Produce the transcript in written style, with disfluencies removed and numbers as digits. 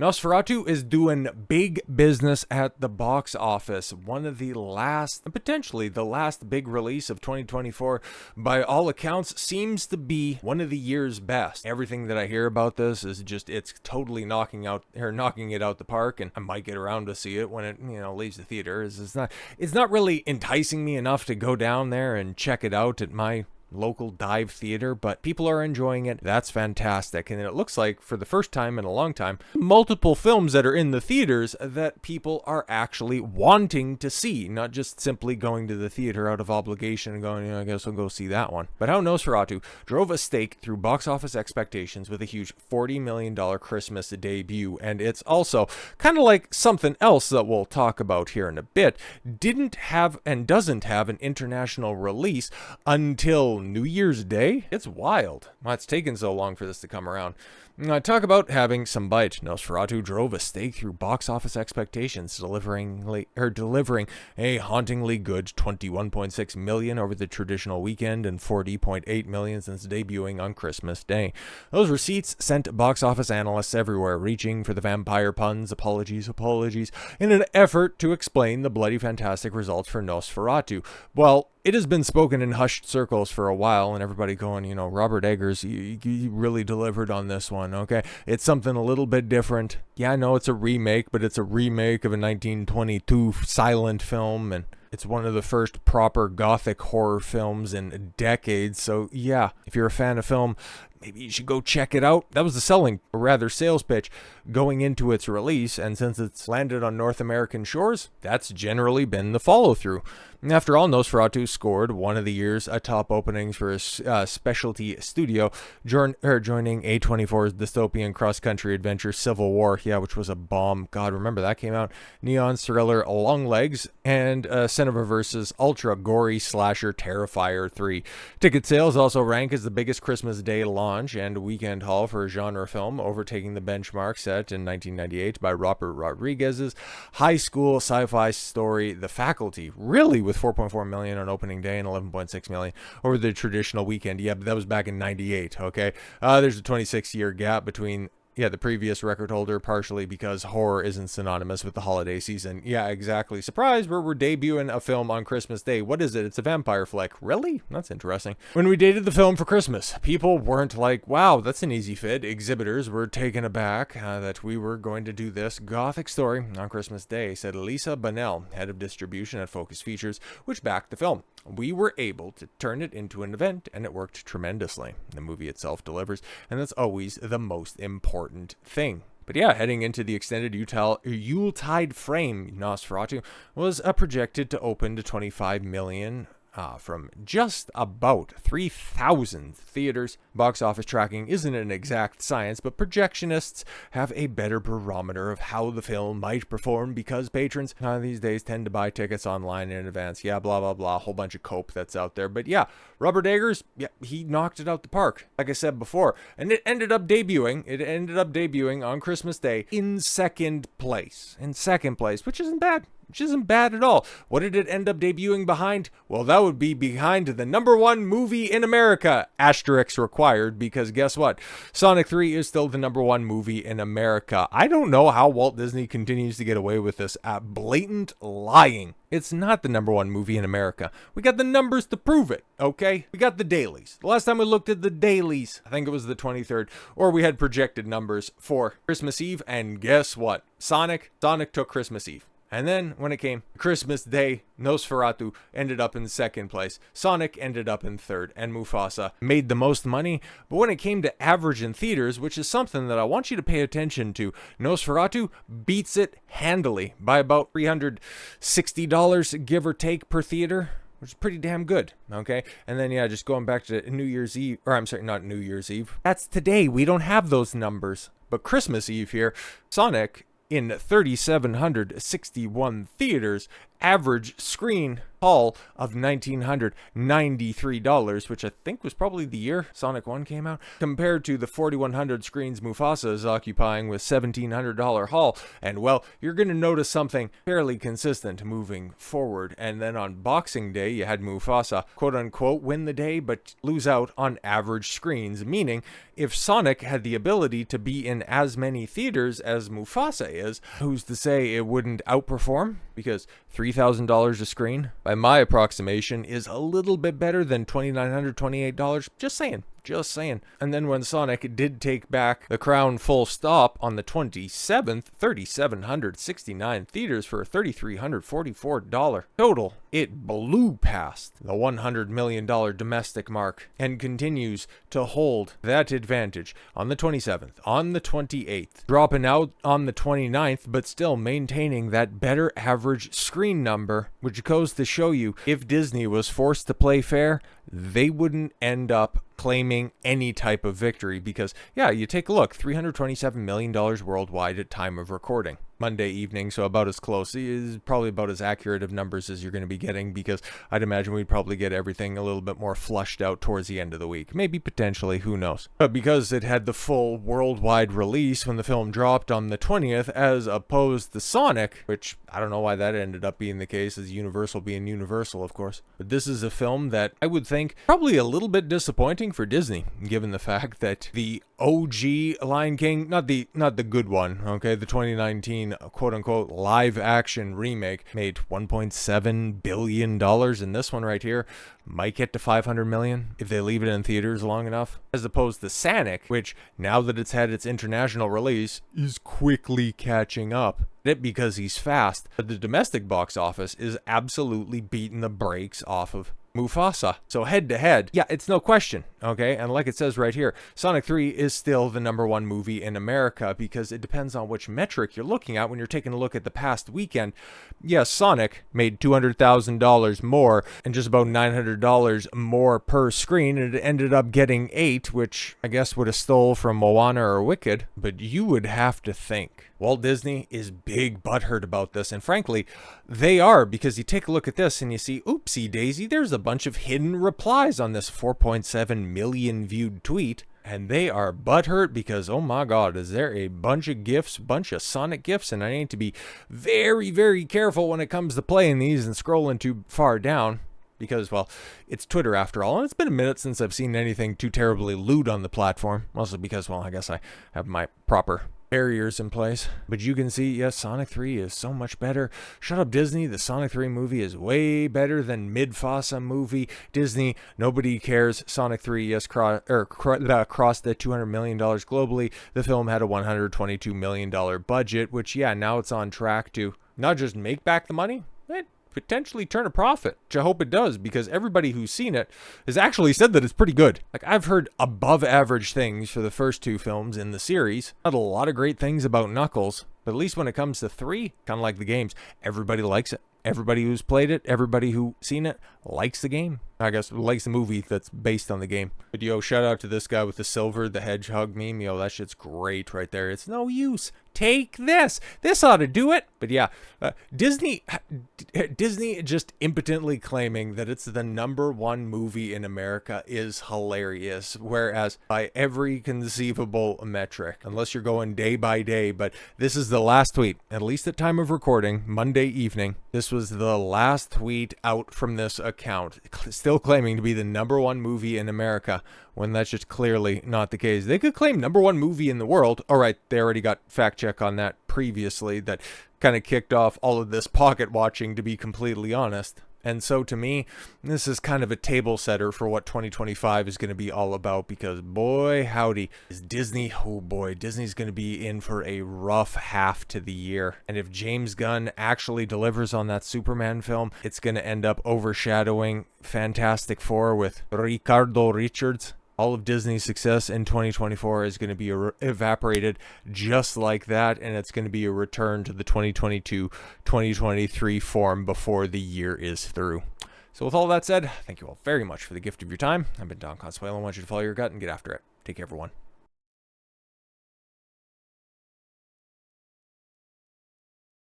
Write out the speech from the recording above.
Nosferatu is doing big business at the box office. One of the last, potentially the last big release of 2024, by all accounts, seems to be one of the year's best. Everything that I hear about this is just, it's totally knocking it out the park, and I might get around to see it when it, leaves the theater. It's not really enticing me enough to go down there and check it out at my local dive theater, but people are enjoying it. That's fantastic. And it looks like, for the first time in a long time, multiple films that are in the theaters that people are actually wanting to see, not just simply going to the theater out of obligation and going, I guess I'll go see that one. But how Nosferatu drove a stake through box office expectations with a huge $40 million Christmas debut. And it's also kind of like something else that we'll talk about here in a bit. Didn't have and doesn't have an international release until New Year's Day? It's wild. Why it's taken so long for this to come around. Talk about having some bite. Nosferatu drove a stake through box office expectations, delivering a hauntingly good $21.6 million over the traditional weekend and $40.8 million since debuting on Christmas Day. Those receipts sent box office analysts everywhere reaching for the vampire puns, apologies, in an effort to explain the bloody fantastic results for Nosferatu. Well, it has been spoken in hushed circles for a while, and everybody going, Robert Eggers, he really delivered on this one, okay? It's something a little bit different. Yeah, I know it's a remake, but it's a remake of a 1922 silent film, and it's one of the first proper gothic horror films in decades. So yeah, if you're a fan of film, maybe you should go check it out. That was the sales pitch going into its release, and since it's landed on North American shores, that's generally been the follow-through. After all, Nosferatu scored one of the year's top openings for a specialty studio, joining A24's dystopian cross-country adventure Civil War, which was a bomb. God, remember that came out? Neon thriller Longlegs, and Cineverse's ultra-gory slasher Terrifier 3. Ticket sales also rank as the biggest Christmas Day launch and weekend haul for a genre film, overtaking the benchmark set in 1998 by Robert Rodriguez's high school sci-fi story The Faculty. Really, with $4.4 million on opening day and $11.6 million over the traditional weekend. Yeah, but that was back in 98, okay? There's a 26-year gap between the previous record holder, partially because horror isn't synonymous with the holiday season. Yeah, exactly. Surprise, we're debuting a film on Christmas Day. What is it? It's a vampire flick. Really? That's interesting. When we dated the film for Christmas, people weren't like, wow, that's an easy fit. Exhibitors were taken aback that we were going to do this gothic story on Christmas Day, said Lisa Bonnell, head of distribution at Focus Features, which backed the film. We were able to turn it into an event, and it worked tremendously. The movie itself delivers, and that's always the most important thing. But yeah, heading into the extended Yuletide frame, Nosferatu was projected to open to $25 million from just about 3,000 theaters. Box office tracking isn't an exact science, but projectionists have a better barometer of how the film might perform because patrons these days tend to buy tickets online in advance. Yeah, blah, blah, blah, a whole bunch of cope that's out there. But yeah, Robert Eggers, he knocked it out the park, like I said before. And it ended up debuting on Christmas Day in second place, which isn't bad at all. What did it end up debuting behind? Well, that would be behind the #1 movie in America, asterisk required, because guess what? Sonic 3 is still the #1 movie in America. I don't know how Walt Disney continues to get away with this blatant lying. It's not the #1 movie in America. We got the numbers to prove it, okay? We got the dailies. The last time we looked at the dailies, I think it was the 23rd, or we had projected numbers for Christmas Eve, and guess what? Sonic took Christmas Eve. And then, when it came Christmas Day, Nosferatu ended up in second place. Sonic ended up in third, and Mufasa made the most money. But when it came to average in theaters, which is something that I want you to pay attention to, Nosferatu beats it handily by about $360, give or take, per theater, which is pretty damn good, okay? And then, just going back to New Year's Eve, or I'm sorry, not New Year's Eve. That's today. We don't have those numbers. But Christmas Eve here, Sonic in 3,761 theaters average screen haul of $1,993, which I think was probably the year Sonic 1 came out, compared to the 4,100 screens Mufasa is occupying with $1,700 haul. And well, you're going to notice something fairly consistent moving forward. And then on Boxing Day, you had Mufasa, quote unquote, win the day, but lose out on average screens, meaning if Sonic had the ability to be in as many theaters as Mufasa is, who's to say it wouldn't outperform? Because $3,000 a screen, by my approximation, is a little bit better than $2,928. Just saying. Just saying. And then when Sonic did take back the crown full stop on the 27th, 3,769 theaters for a $3,344 total, it blew past the $100 million domestic mark and continues to hold that advantage on the 27th, on the 28th, dropping out on the 29th, but still maintaining that better average screen number, which goes to show you if Disney was forced to play fair, they wouldn't end up claiming any type of victory because, yeah, you take a look, $327 million worldwide at time of recording. Monday evening, so about as close, is probably about as accurate of numbers as you're going to be getting because I'd imagine we'd probably get everything a little bit more flushed out towards the end of the week. Maybe potentially, who knows. But because it had the full worldwide release when the film dropped on the 20th as opposed to Sonic, which I don't know why that ended up being the case, as Universal being Universal, of course. But this is a film that I would think probably a little bit disappointing for Disney, given the fact that the OG Lion King, not the good one, okay, the 2019 quote-unquote live-action remake made $1.7 billion, and this one right here might get to $500 million if they leave it in theaters long enough, as opposed to Sonic, which, now that it's had its international release, is quickly catching up. It because he's fast, but the domestic box office is absolutely beating the brakes off of Mufasa. So head to head, yeah, it's no question, okay? And like it says right here, Sonic 3 is still the #1 movie in America because it depends on which metric you're looking at when you're taking a look at the past weekend. Yes, Sonic made $200,000 more and just about $900 more per screen, and it ended up getting 8, which I guess would have stole from Moana or Wicked, but you would have to think Walt Disney is big butthurt about this, and frankly, they are, because you take a look at this and you see, oopsie daisy, there's a bunch of hidden replies on this 4.7 million viewed tweet, and they are butthurt because, oh my god, is there a bunch of gifs, bunch of Sonic gifs, and I need to be very, very careful when it comes to playing these and scrolling too far down. Because, well, it's Twitter after all, and it's been a minute since I've seen anything too terribly lewd on the platform. Mostly because, well, I guess I have my proper barriers in place. But you can see, yes, Sonic 3 is so much better. Shut up, Disney. The Sonic 3 movie is way better than Mufasa movie. Disney, nobody cares. Sonic 3, yes, crossed the $200 million globally. The film had a $122 million budget, which, yeah, now it's on track to not just make back the money, potentially turn a profit, which I hope it does, because everybody who's seen it has actually said that it's pretty good. Like, I've heard above average things for the first 2 films in the series. Not a lot of great things about Knuckles, but at least when it comes to 3, kind of like the games, everybody likes it. Everybody who's played it, everybody who's seen it, likes the game. I guess likes the movie that's based on the game. But yo, shout out to this guy with the silver, the hedgehog meme. Yo, that shit's great right there. It's no use. Take this. This ought to do it. But yeah, Disney just impotently claiming that it's the #1 movie in America is hilarious. Whereas by every conceivable metric, unless you're going day by day, but this is the last tweet, at least at time of recording, Monday evening. This was the last tweet out from this account, still claiming to be the #1 movie in America, when that's just clearly not the case. They could claim #1 movie in the world. All right, they already got fact check on that previously. That kind of kicked off all of this pocket watching, to be completely honest. And so to me, this is kind of a table setter for what 2025 is going to be all about, because boy howdy, is Disney, oh boy, Disney's going to be in for a rough half to the year. And if James Gunn actually delivers on that Superman film, it's going to end up overshadowing Fantastic Four with Ricardo Richards. All of Disney's success in 2024 is going to be evaporated just like that, and it's going to be a return to the 2022-2023 form before the year is through. So with all that said, thank you all very much for the gift of your time. I've been Don Consuelo. I want you to follow your gut and get after it. Take care, everyone.